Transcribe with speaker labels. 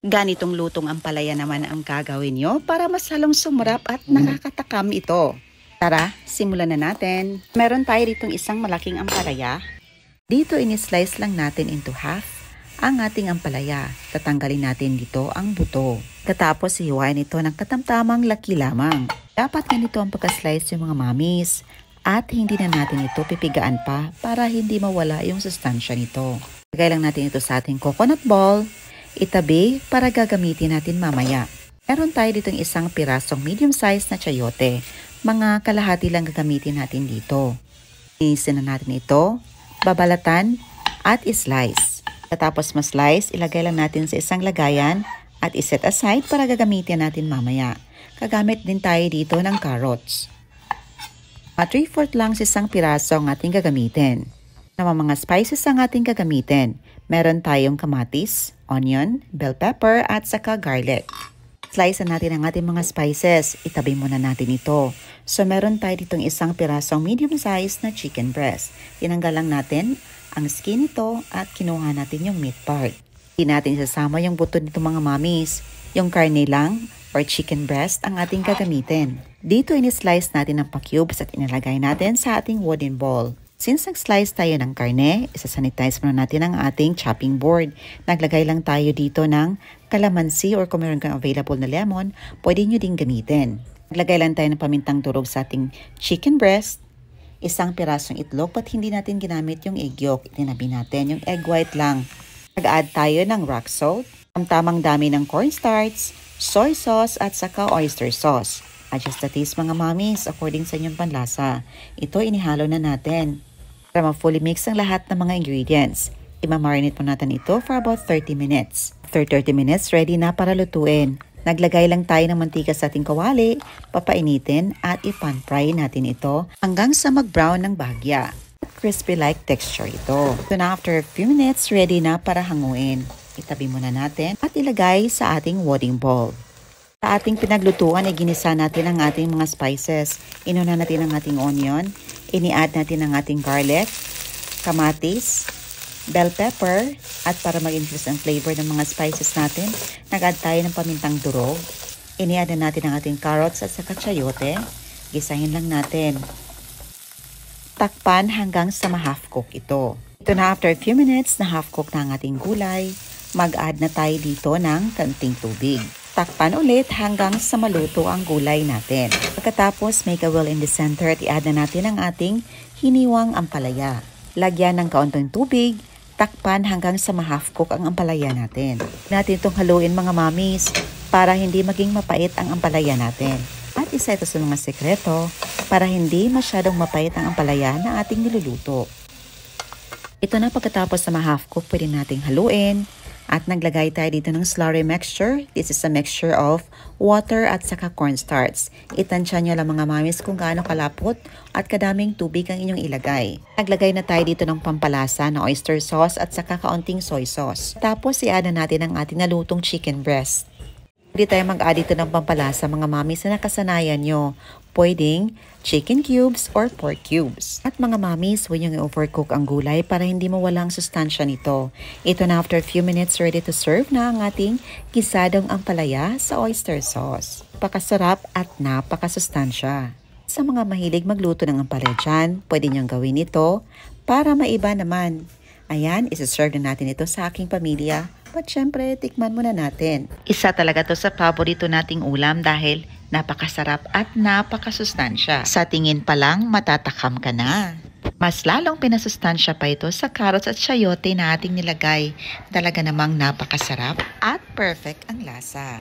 Speaker 1: Ganitong lutong ampalaya naman ang gagawin nyo para mas halong sumarap at nakakatakam ito. Tara, simulan na natin. Meron tayo ditong isang malaking ampalaya. Dito ini-slice lang natin into half ang ating ampalaya. Tatanggalin natin dito ang buto. Katapos ihiwain ito ng katamtamang laki lamang. Dapat ganito ang pagka-slice yung mga mamis. At hindi na natin ito pipigaan pa para hindi mawala yung sustansya nito. Lagay lang natin ito sa ating coconut ball. Itabi para gagamitin natin mamaya. Meron tayo ditong isang pirasong medium size na chayote. Mga kalahati lang gagamitin natin dito. Inisin na natin ito, babalatan at islice. Katapos ma-slice, ilagay lang natin sa isang lagayan at iset aside para gagamitin natin mamaya. Kagamit din tayo dito ng carrots. At 3/4 lang sa isang piraso ang ating gagamitin. Mga spices ang ating gagamitin. Meron tayong kamatis, onion, bell pepper at saka garlic. Slice natin ang ating mga spices. Itabi muna natin ito. So meron tayo ditong isang pirasong medium size na chicken breast. Tinanggal lang natin ang skin nito at kinuha natin yung meat part. Hindi natin isasama yung buto nito mga mamis. Yung karne lang or chicken breast ang ating gagamitin. Dito ini-slice natin ang pa-cubes at inilagay natin sa ating wooden bowl. Since nag-slice tayo ng karne, isasanitize muna natin ang ating chopping board. Naglagay lang tayo dito ng calamansi or kung meron kang available na lemon, pwede nyo din gamitin. Naglagay lang tayo ng pamintang durog sa ating chicken breast, isang pirasong itlog, but hindi natin ginamit yung egg yolk. Itinabi natin yung egg white lang. Nag-add tayo ng rock salt, tamang dami ng cornstarch, soy sauce at saka oyster sauce. Adjust the taste mga mamis according sa inyong panlasa. Ito inihalo na natin para ma-fully mix ang lahat ng mga ingredients. Ima-marinate po natin ito for about 30 minutes. After 30 minutes, ready na para lutuin. Naglagay lang tayo ng mantika sa ating kawali, papainitin at i-pan fry natin ito hanggang sa mag-brown ng bahagya. Crispy-like texture ito. So na after a few minutes, ready na para hanguin. Itabi muna natin at ilagay sa ating wooden bowl. Sa ating pinaglutuan ay ginisa natin ang ating mga spices. Inuna natin ang ating onion. Ini-add natin ang ating garlic, kamatis, bell pepper, at para mag-infuse ang flavor ng mga spices natin, nag-add tayo ng pamintang durog. Ini-add na natin ang ating carrots at saka chayote. Gisahin lang natin. Takpan hanggang sa ma-half cook ito. Ito na after a few minutes na half cook na ang ating gulay, mag-add na tayo dito ng kanting tubig. Takpan ulit hanggang sa maluto ang gulay natin. Pagkatapos, make a well in the center at i-add na natin ang ating hiniwang ampalaya. Lagyan ng kaunting tubig, takpan hanggang sa ma-half cook ang ampalaya natin. Natin itong haluin mga mamis para hindi maging mapait ang ampalaya natin. At isa ito sa mga sekreto para hindi masyadong mapait ang ampalaya na ating niluluto. Ito na pagkatapos sa ma-half cook, pwede nating haluin. At naglagay tayo dito ng slurry mixture. This is a mixture of water at saka cornstarch. Itansya nyo lang mga mamis kung gaano kalapot at kadaming tubig ang inyong ilagay. Naglagay na tayo dito ng pampalasa na oyster sauce at saka kaunting soy sauce. Tapos i-add na natin ang ating nalutong chicken breast. Pwede tayo mag-add dito ng pampalasa mga mamis na nakasanayan nyo. Pwedeng chicken cubes or pork cubes. At mga mamis, huwag nyo i-overcook ang gulay para hindi mawala ang sustansya nito. Ito na after a few minutes, ready to serve na ang ating gisadong ampalaya sa oyster sauce. Napakasarap at napakasustansya. Sa mga mahilig magluto ng ampalaya dyan, pwede nyong gawin ito para maiba naman. Ayan, isa-serve na natin ito sa aking pamilya. But syempre, tikman muna natin. Isa talaga to sa paborito nating ulam dahil napakasarap at napakasustansya. Sa tingin pa lang, matatakam ka na. Mas lalong pinasustansya pa ito sa carrots at chayote na ating nilagay. Talaga namang napakasarap at perfect ang lasa.